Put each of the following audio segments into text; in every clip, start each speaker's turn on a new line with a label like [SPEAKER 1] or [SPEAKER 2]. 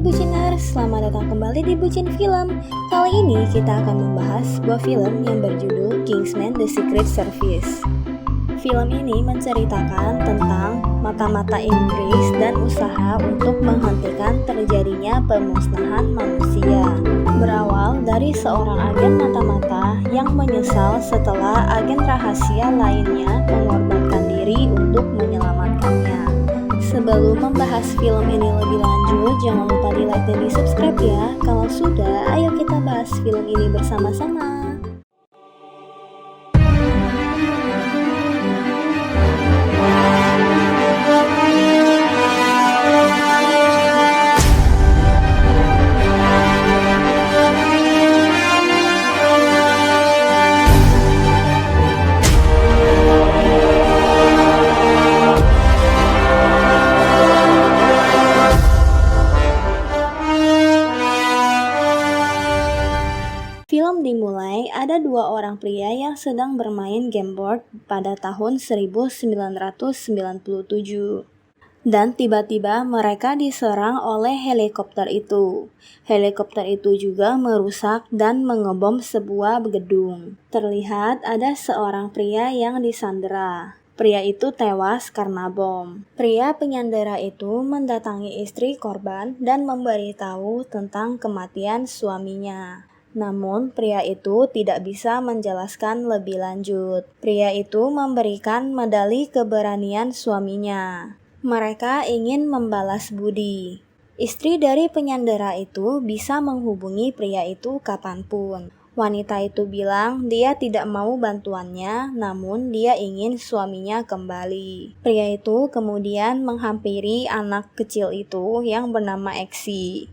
[SPEAKER 1] Hai Buciners, selamat datang kembali di Bucin Film. Kali ini kita akan membahas sebuah film yang berjudul Kingsman: The Secret Service. Film ini menceritakan tentang mata-mata Inggris dan usaha untuk menghentikan terjadinya pemusnahan manusia. Berawal dari seorang agen mata-mata yang menyesal setelah agen rahasia lainnya mengorbankan diri untuk menyelamatkannya. Sebelum membahas film ini lebih lanjut, jangan lupa di like dan di subscribe ya. Kalau sudah, ayo kita bahas film ini bersama-sama. Film dimulai ada dua orang pria yang sedang bermain game board pada tahun 1997. Dan tiba-tiba mereka diserang oleh helikopter itu. Helikopter itu juga merusak dan mengebom sebuah gedung. Terlihat ada seorang pria yang disandera. Pria itu tewas karena bom. Pria penyandera itu mendatangi istri korban dan memberitahu tentang kematian suaminya. Namun, pria itu tidak bisa menjelaskan lebih lanjut. Pria itu memberikan medali keberanian suaminya. Mereka ingin membalas budi. Istri dari penyandera itu bisa menghubungi pria itu kapanpun. Wanita itu bilang dia tidak mau bantuannya, namun dia ingin suaminya kembali. Pria itu kemudian menghampiri anak kecil itu yang bernama Exi.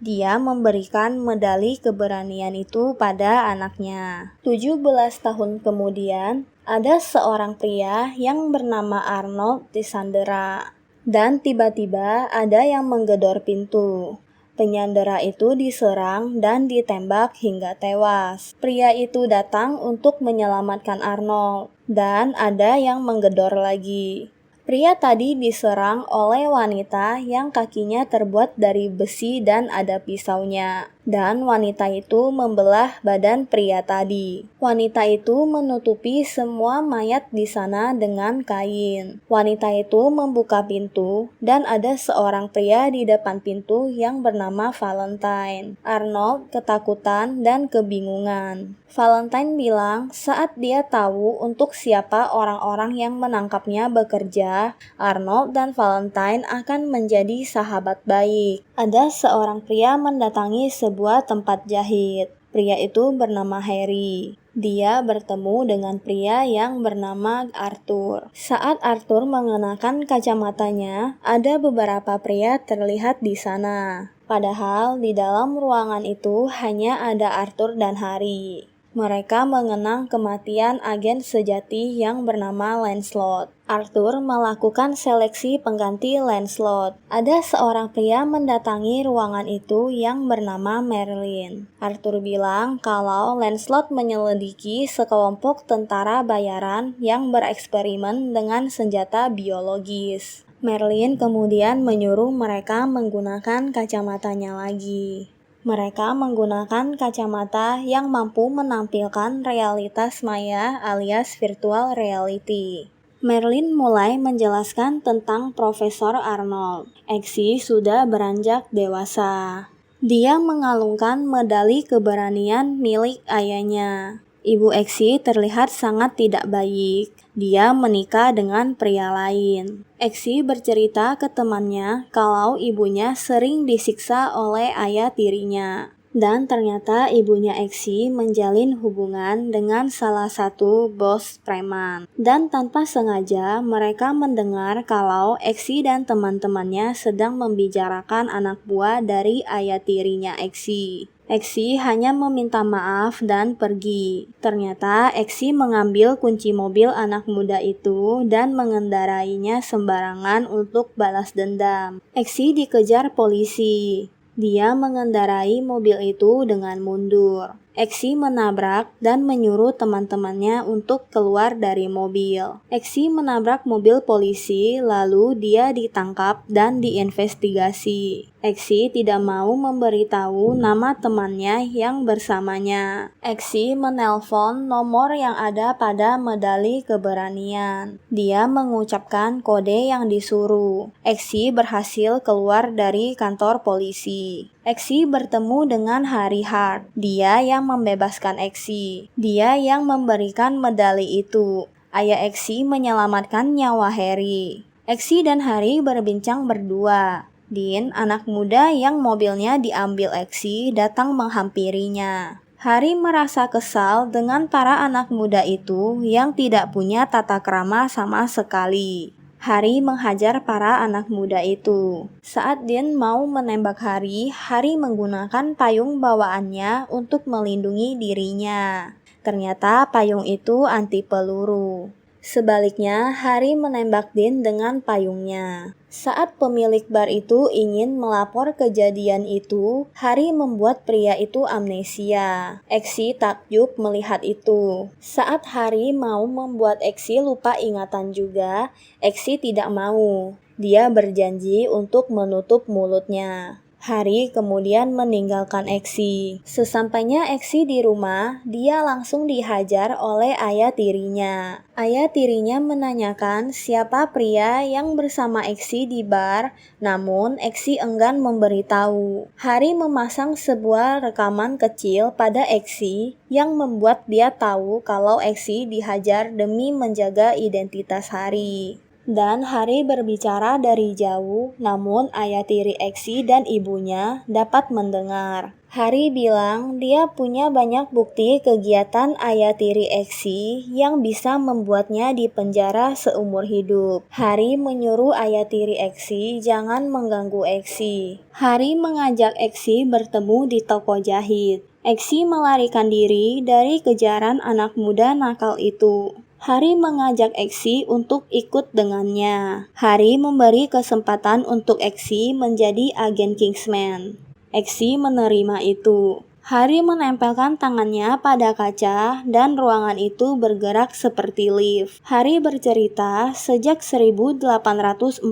[SPEAKER 1] Dia memberikan medali keberanian itu pada anaknya. 17 tahun kemudian, ada seorang pria yang bernama Arnold disandera. Dan tiba-tiba ada yang menggedor pintu. Penyandera itu diserang dan ditembak hingga tewas. Pria itu datang untuk menyelamatkan Arnold. Dan ada yang menggedor lagi. Pria tadi diserang oleh wanita yang kakinya terbuat dari besi dan ada pisaunya. Dan wanita itu membelah badan pria tadi. Wanita itu menutupi semua mayat di sana dengan kain. Wanita itu membuka pintu dan ada seorang pria di depan pintu yang bernama Valentine. Arnold ketakutan dan kebingungan. Valentine bilang saat dia tahu untuk siapa orang-orang yang menangkapnya bekerja, Arnold dan Valentine akan menjadi sahabat baik. Ada seorang pria mendatangi sebuah tempat jahit. Pria itu bernama Harry. Dia bertemu dengan pria yang bernama Arthur. Saat Arthur mengenakan kacamatanya, ada beberapa pria terlihat di sana. Padahal di dalam ruangan itu hanya ada Arthur dan Harry. Mereka mengenang kematian agen sejati yang bernama Lancelot. Arthur melakukan seleksi pengganti Lancelot. Ada seorang pria mendatangi ruangan itu yang bernama Merlin. Arthur bilang kalau Lancelot menyelidiki sekelompok tentara bayaran yang bereksperimen dengan senjata biologis. Merlin kemudian menyuruh mereka menggunakan kacamatanya lagi. Mereka menggunakan kacamata yang mampu menampilkan realitas maya alias virtual reality. Merlin mulai menjelaskan tentang Profesor Arnold. Exi sudah beranjak dewasa. Dia mengalungkan medali keberanian milik ayahnya. Ibu Exi terlihat sangat tidak baik. Dia menikah dengan pria lain. Exi bercerita ke temannya kalau ibunya sering disiksa oleh ayah tirinya. Dan ternyata ibunya Exi menjalin hubungan dengan salah satu bos preman. Dan tanpa sengaja mereka mendengar kalau Exi dan teman-temannya sedang membicarakan anak buah dari ayah tirinya Exi. Exi hanya meminta maaf dan pergi. Ternyata Exi mengambil kunci mobil anak muda itu dan mengendarainya sembarangan untuk balas dendam. Exi dikejar polisi. Dia mengendarai mobil itu dengan mundur. Exi menabrak dan menyuruh teman-temannya untuk keluar dari mobil. Exi menabrak mobil polisi, lalu dia ditangkap dan diinvestigasi. Exi tidak mau memberitahu nama temannya yang bersamanya. Exi menelpon nomor yang ada pada medali keberanian. Dia mengucapkan kode yang disuruh. Exi berhasil keluar dari kantor polisi. Exi bertemu dengan Harry Hart. Dia yang membebaskan Exi. Dia yang memberikan medali itu. Ayah Exi menyelamatkan nyawa Harry. Exi dan Harry berbincang berdua. Dean, anak muda yang mobilnya diambil Exi, datang menghampirinya. Harry merasa kesal dengan para anak muda itu yang tidak punya tata krama sama sekali. Harry menghajar para anak muda itu. Saat Dean mau menembak Harry, Harry menggunakan payung bawaannya untuk melindungi dirinya. Ternyata payung itu anti peluru. Sebaliknya, Harry menembak Dean dengan payungnya. Saat pemilik bar itu ingin melapor kejadian itu, Harry membuat pria itu amnesia. Exi takjub melihat itu. Saat Harry mau membuat Exi lupa ingatan juga, Exi tidak mau. Dia berjanji untuk menutup mulutnya. Harry kemudian meninggalkan Exi. Sesampainya Exi di rumah, dia langsung dihajar oleh ayah tirinya. Ayah tirinya menanyakan siapa pria yang bersama Exi di bar, namun Exi enggan memberitahu. Harry memasang sebuah rekaman kecil pada Exi yang membuat dia tahu kalau Exi dihajar demi menjaga identitas Harry. Dan Harry berbicara dari jauh, namun ayah tiri Exi dan ibunya dapat mendengar. Harry bilang dia punya banyak bukti kegiatan ayah tiri Exi yang bisa membuatnya dipenjara seumur hidup. Harry menyuruh ayah tiri Exi jangan mengganggu Exi. Harry mengajak Exi bertemu di toko jahit. Exi melarikan diri dari kejaran anak muda nakal itu. Harry mengajak Exi untuk ikut dengannya. Harry memberi kesempatan untuk Exi menjadi agen Kingsman. Exi menerima itu. Harry menempelkan tangannya pada kaca dan ruangan itu bergerak seperti lift. Harry bercerita sejak 1849,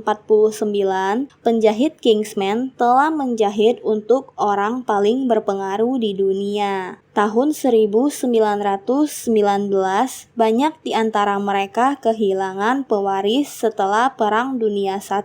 [SPEAKER 1] penjahit Kingsman telah menjahit untuk orang paling berpengaruh di dunia. Tahun 1919, banyak di antara mereka kehilangan pewaris setelah Perang Dunia I.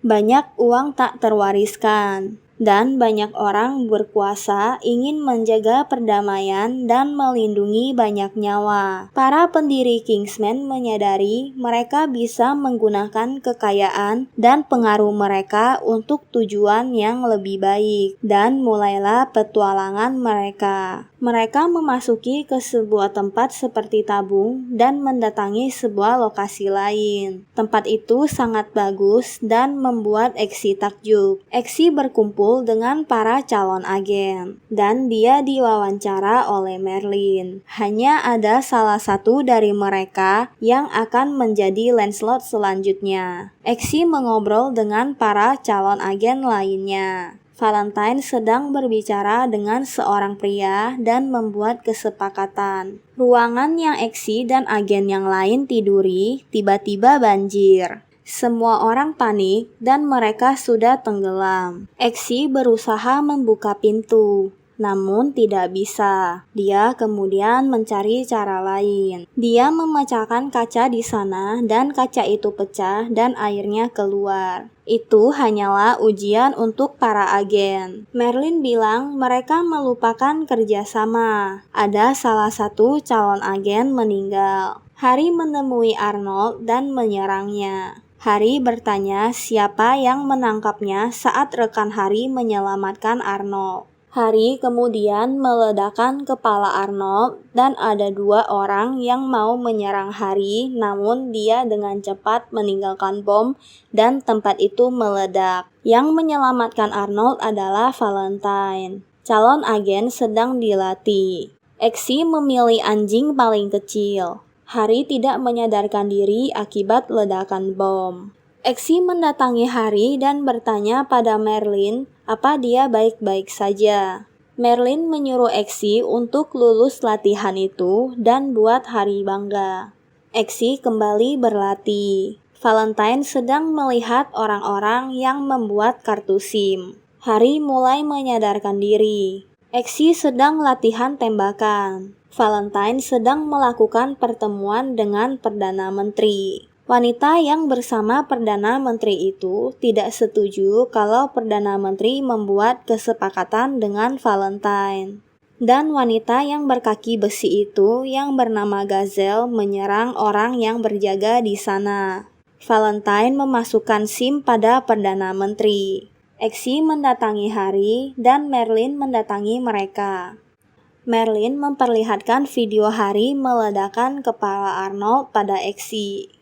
[SPEAKER 1] Banyak uang tak terwariskan. Dan banyak orang berkuasa ingin menjaga perdamaian dan melindungi banyak nyawa. Para pendiri Kingsman menyadari mereka bisa menggunakan kekayaan dan pengaruh mereka untuk tujuan yang lebih baik. Dan mulailah petualangan mereka. Mereka memasuki ke sebuah tempat seperti tabung dan mendatangi sebuah lokasi lain. Tempat itu sangat bagus dan membuat Exi takjub. Exi berkumpul dengan para calon agen, dan dia diwawancara oleh Merlin. Hanya ada salah satu dari mereka yang akan menjadi Lancelot selanjutnya. Exi mengobrol dengan para calon agen lainnya. Valentine sedang berbicara dengan seorang pria dan membuat kesepakatan. Ruangan yang Exi dan agen yang lain tiduri tiba-tiba banjir. Semua orang panik dan mereka sudah tenggelam. Exi berusaha membuka pintu, namun tidak bisa. Dia kemudian mencari cara lain. Dia memecahkan kaca di sana dan kaca itu pecah dan airnya keluar. Itu hanyalah ujian untuk para agen. Merlin bilang mereka melupakan kerjasama. Ada salah satu calon agen meninggal. Harry menemui Arnold dan menyerangnya. Harry bertanya siapa yang menangkapnya saat rekan Harry menyelamatkan Arnold. Harry kemudian meledakkan kepala Arnold dan ada dua orang yang mau menyerang Harry, namun dia dengan cepat meninggalkan bom dan tempat itu meledak. Yang menyelamatkan Arnold adalah Valentine. Calon agen sedang dilatih. Exi memilih anjing paling kecil. Harry tidak menyadarkan diri akibat ledakan bom. Exi mendatangi Harry dan bertanya pada Merlin apa dia baik-baik saja. Merlin menyuruh Exy untuk lulus latihan itu dan buat Harry bangga. Exy kembali berlatih. Valentine sedang melihat orang-orang yang membuat kartu SIM. Harry mulai menyadarkan diri. Exy sedang latihan tembakan. Valentine sedang melakukan pertemuan dengan Perdana Menteri. Wanita yang bersama Perdana Menteri itu tidak setuju kalau Perdana Menteri membuat kesepakatan dengan Valentine. Dan wanita yang berkaki besi itu yang bernama Gazelle menyerang orang yang berjaga di sana. Valentine memasukkan SIM pada Perdana Menteri. Exy mendatangi Harry dan Merlin mendatangi mereka. Merlin memperlihatkan video Harry meledakkan kepala Arnold pada Exy.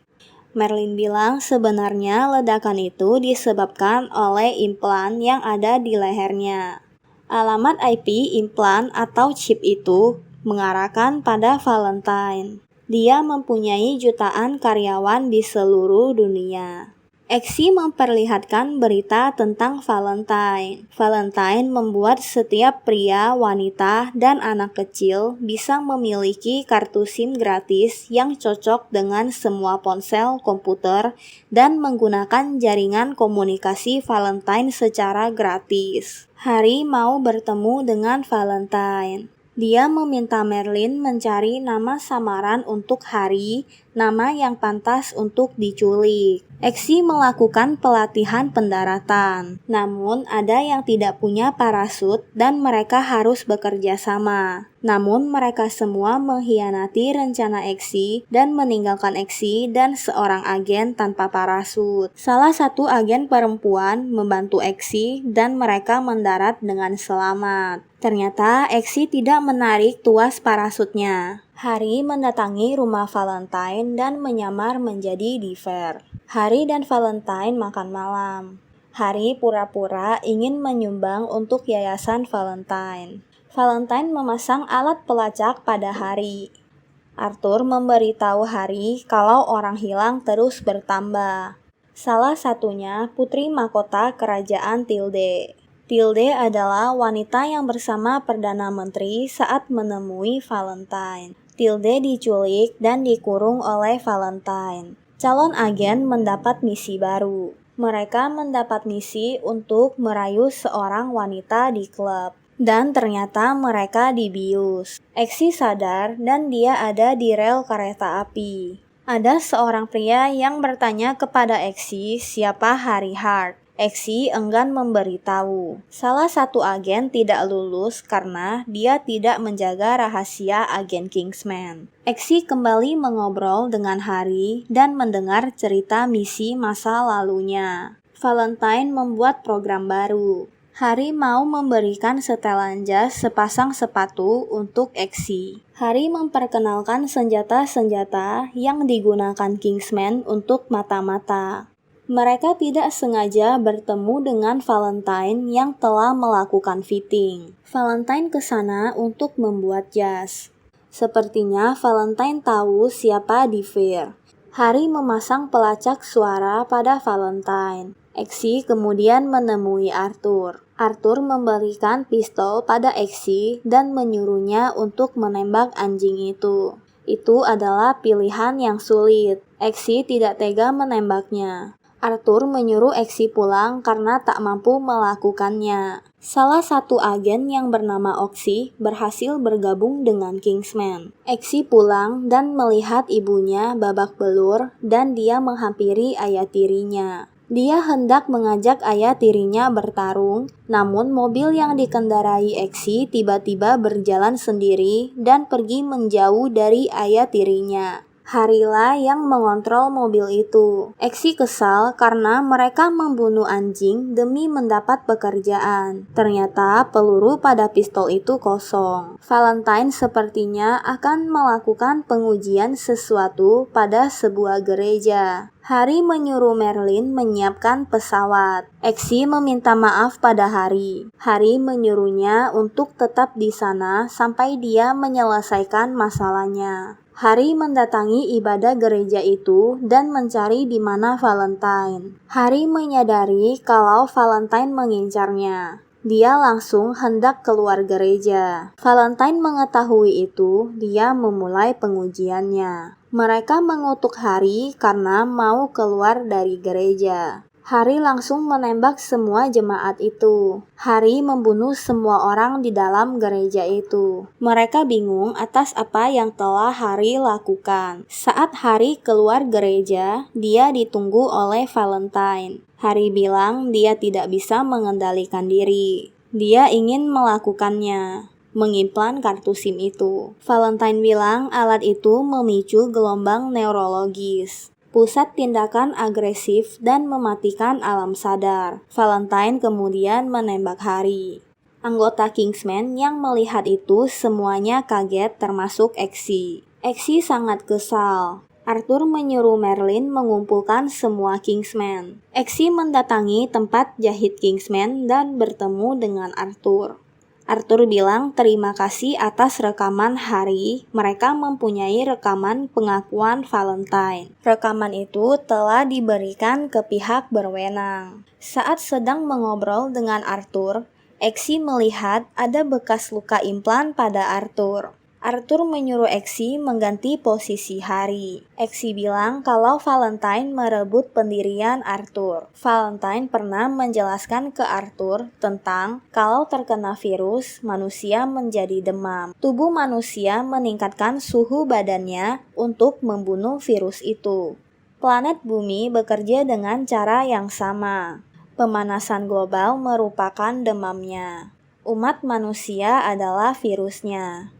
[SPEAKER 1] Merlin bilang sebenarnya ledakan itu disebabkan oleh implan yang ada di lehernya. Alamat IP implan atau chip itu mengarahkan pada Valentine. Dia mempunyai jutaan karyawan di seluruh dunia. Exy memperlihatkan berita tentang Valentine. Valentine membuat setiap pria, wanita, dan anak kecil bisa memiliki kartu SIM gratis yang cocok dengan semua ponsel komputer dan menggunakan jaringan komunikasi Valentine secara gratis. Harry mau bertemu dengan Valentine. Dia meminta Merlin mencari nama samaran untuk Harry, nama yang pantas untuk diculik. Exy melakukan pelatihan pendaratan, namun ada yang tidak punya parasut dan mereka harus bekerja sama. Namun mereka semua mengkhianati rencana Exy dan meninggalkan Exy dan seorang agen tanpa parasut. Salah satu agen perempuan membantu Exy dan mereka mendarat dengan selamat. Ternyata Exy tidak menarik tuas parasutnya. Harry mendatangi rumah Valentine dan menyamar menjadi Diver. Harry dan Valentine makan malam. Harry pura-pura ingin menyumbang untuk yayasan Valentine. Valentine memasang alat pelacak pada Harry. Arthur memberitahu Harry kalau orang hilang terus bertambah. Salah satunya putri mahkota kerajaan Tilde. Tilde adalah wanita yang bersama Perdana Menteri saat menemui Valentine. Tilde diculik dan dikurung oleh Valentine. Calon agen mendapat misi baru. Mereka mendapat misi untuk merayu seorang wanita di klub. Dan ternyata mereka dibius. Exy sadar dan dia ada di rel kereta api. Ada seorang pria yang bertanya kepada Exy siapa Harry Hart. Exy enggan memberitahu. Salah satu agen tidak lulus karena dia tidak menjaga rahasia agen Kingsman. Exy kembali mengobrol dengan Harry dan mendengar cerita misi masa lalunya. Valentine membuat program baru. Harry mau memberikan setelan jas sepasang sepatu untuk Exy. Harry memperkenalkan senjata-senjata yang digunakan Kingsman untuk mata-mata. Mereka tidak sengaja bertemu dengan Valentine yang telah melakukan fitting. Valentine ke sana untuk membuat jas. Sepertinya Valentine tahu siapa Diver. Harry memasang pelacak suara pada Valentine. Exy kemudian menemui Arthur. Arthur memberikan pistol pada Exy dan menyuruhnya untuk menembak anjing itu. Itu adalah pilihan yang sulit. Exy tidak tega menembaknya. Arthur menyuruh Exy pulang karena tak mampu melakukannya. Salah satu agen yang bernama Oxy berhasil bergabung dengan Kingsman. Exy pulang dan melihat ibunya babak belur dan dia menghampiri ayah tirinya. Dia hendak mengajak ayah tirinya bertarung, namun mobil yang dikendarai Exy tiba-tiba berjalan sendiri dan pergi menjauh dari ayah tirinya. Harry-lah yang mengontrol mobil itu. Exy kesal karena mereka membunuh anjing demi mendapat pekerjaan. Ternyata peluru pada pistol itu kosong. Valentine sepertinya akan melakukan pengujian sesuatu pada sebuah gereja. Harry menyuruh Merlin menyiapkan pesawat. Exy meminta maaf pada Harry. Harry menyuruhnya untuk tetap di sana sampai dia menyelesaikan masalahnya. Harry mendatangi ibadah gereja itu dan mencari di mana Valentine. Harry menyadari kalau Valentine mengincarnya. Dia langsung hendak keluar gereja. Valentine mengetahui itu, dia memulai pengujiannya. Mereka mengutuk Harry karena mau keluar dari gereja. Harry langsung menembak semua jemaat itu. Harry membunuh semua orang di dalam gereja itu. Mereka bingung atas apa yang telah Harry lakukan. Saat Harry keluar gereja, dia ditunggu oleh Valentine. Harry bilang dia tidak bisa mengendalikan diri. Dia ingin melakukannya, mengimplan kartu SIM itu. Valentine bilang alat itu memicu gelombang neurologis, pusat tindakan agresif dan mematikan alam sadar. Valentine kemudian menembak Harry. Anggota Kingsman yang melihat itu semuanya kaget termasuk Exy. Exy sangat kesal. Arthur menyuruh Merlin mengumpulkan semua Kingsman. Exy mendatangi tempat jahit Kingsman dan bertemu dengan Arthur. Arthur bilang terima kasih atas rekaman Harry. Mereka mempunyai rekaman pengakuan Valentine. Rekaman itu telah diberikan ke pihak berwenang. Saat sedang mengobrol dengan Arthur, Exy melihat ada bekas luka implan pada Arthur. Arthur menyuruh Exy mengganti posisi Harry. Exy bilang kalau Valentine merebut pendirian Arthur. Valentine pernah menjelaskan ke Arthur tentang kalau terkena virus, manusia menjadi demam. Tubuh manusia meningkatkan suhu badannya untuk membunuh virus itu. Planet Bumi bekerja dengan cara yang sama. Pemanasan global merupakan demamnya. Umat manusia adalah virusnya.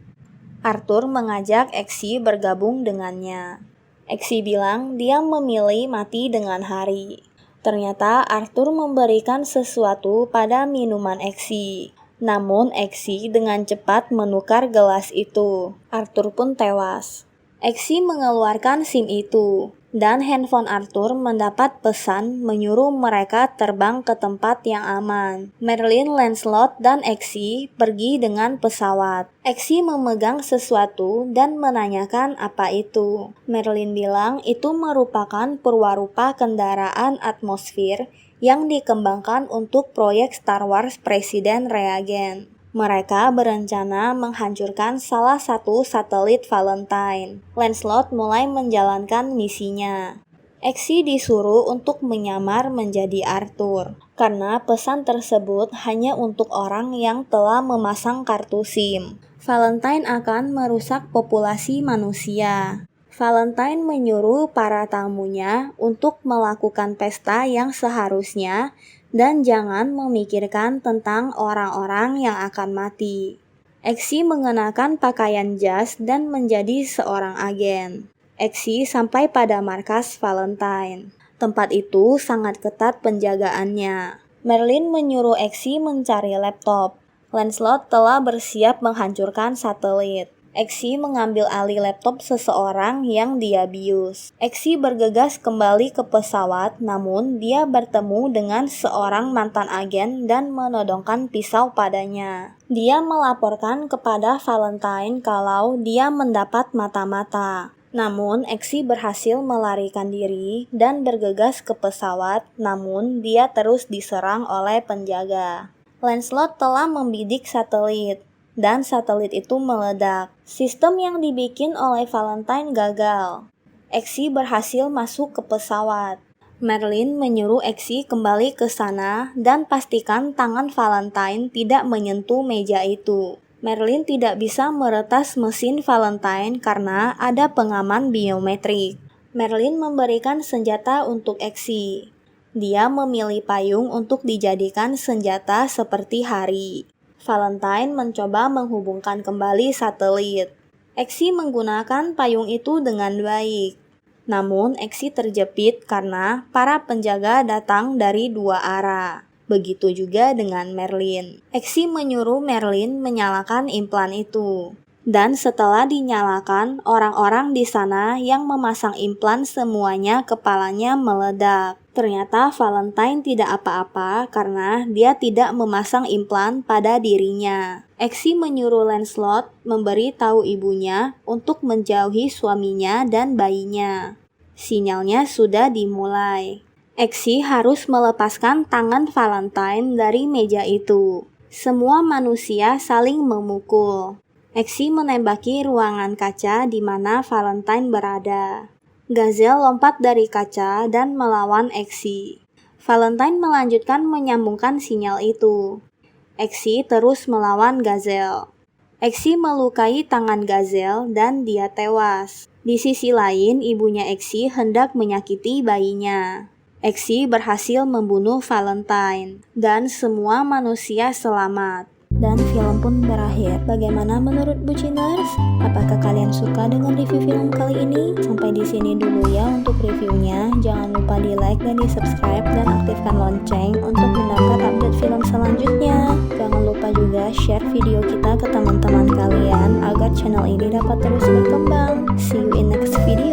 [SPEAKER 1] Arthur mengajak Exy bergabung dengannya. Exy bilang dia memilih mati dengan Harry. Ternyata Arthur memberikan sesuatu pada minuman Exy. Namun Exy dengan cepat menukar gelas itu. Arthur pun tewas. Exy mengeluarkan SIM itu, dan handphone Arthur mendapat pesan menyuruh mereka terbang ke tempat yang aman. Merlin, Lancelot, dan Exy pergi dengan pesawat. Exy memegang sesuatu dan menanyakan apa itu. Merlin bilang itu merupakan perwarupa kendaraan atmosfer yang dikembangkan untuk proyek Star Wars Presiden Reagen. Mereka berencana menghancurkan salah satu satelit Valentine. Lancelot mulai menjalankan misinya. Exy disuruh untuk menyamar menjadi Arthur, karena pesan tersebut hanya untuk orang yang telah memasang kartu SIM. Valentine akan merusak populasi manusia. Valentine menyuruh para tamunya untuk melakukan pesta yang seharusnya dan jangan memikirkan tentang orang-orang yang akan mati. Exy mengenakan pakaian jas dan menjadi seorang agen. Exy sampai pada markas Valentine. Tempat itu sangat ketat penjagaannya. Merlin menyuruh Exy mencari laptop. Lancelot telah bersiap menghancurkan satelit. Exy mengambil alih laptop seseorang yang dia bius. Exy bergegas kembali ke pesawat, namun dia bertemu dengan seorang mantan agen dan menodongkan pisau padanya. Dia melaporkan kepada Valentine kalau dia mendapat mata-mata. Namun, Exy berhasil melarikan diri dan bergegas ke pesawat, namun dia terus diserang oleh penjaga. Lancelot telah membidik satelit, dan satelit itu meledak. Sistem yang dibikin oleh Valentine gagal. Exy berhasil masuk ke pesawat. Merlin menyuruh Exy kembali ke sana dan pastikan tangan Valentine tidak menyentuh meja itu. Merlin tidak bisa meretas mesin Valentine karena ada pengaman biometrik. Merlin memberikan senjata untuk Exy. Dia memilih payung untuk dijadikan senjata seperti Harry. Valentine mencoba menghubungkan kembali satelit. Exy menggunakan payung itu dengan baik. Namun Exy terjepit karena para penjaga datang dari dua arah. Begitu juga dengan Merlin. Exy menyuruh Merlin menyalakan implan itu. Dan setelah dinyalakan, orang-orang di sana yang memasang implan semuanya kepalanya meledak. Ternyata Valentine tidak apa-apa karena dia tidak memasang implan pada dirinya. Exy menyuruh Lancelot memberi tahu ibunya untuk menjauhi suaminya dan bayinya. Sinyalnya sudah dimulai. Exy harus melepaskan tangan Valentine dari meja itu. Semua manusia saling memukul. Exi menembaki ruangan kaca di mana Valentine berada. Gazelle lompat dari kaca dan melawan Exi. Valentine melanjutkan menyambungkan sinyal itu. Exi terus melawan Gazelle. Exi melukai tangan Gazelle dan dia tewas. Di sisi lain, ibunya Exi hendak menyakiti bayinya. Exi berhasil membunuh Valentine, dan semua manusia selamat. Dan film pun berakhir. Bagaimana menurut Buciners? Apakah kalian suka dengan review film kali ini? Sampai di sini dulu ya untuk reviewnya. Jangan lupa di like dan di subscribe dan aktifkan lonceng untuk mendapat update film selanjutnya. Jangan lupa juga share video kita ke teman-teman kalian agar channel ini dapat terus berkembang. See you in next video.